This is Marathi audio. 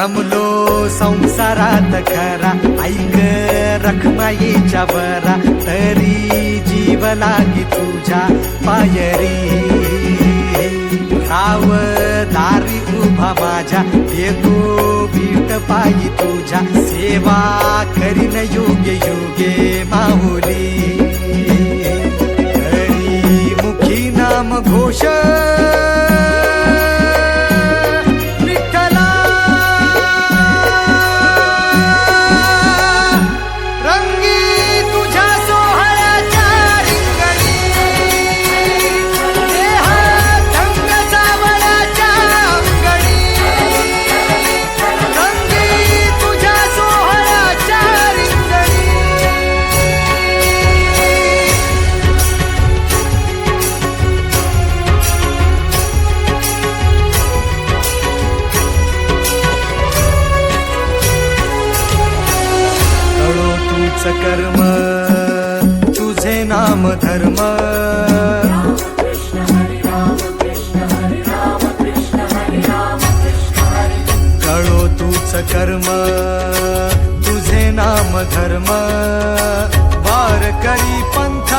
रमलो संसारात खरा, ऐक रखमाईच्या बरा, तरी जीव लागी तुझ्या पायरी. राव दारी उभा माझ्या, येतो बीट पायी तुझ्या, सेवा करीन युगे युगे माऊली. हरी मुखी नाम घोष कर्म तुझे नाम धर्म. कळो तूच कर्म तुझे नाम धर्म, वारकरी पंथ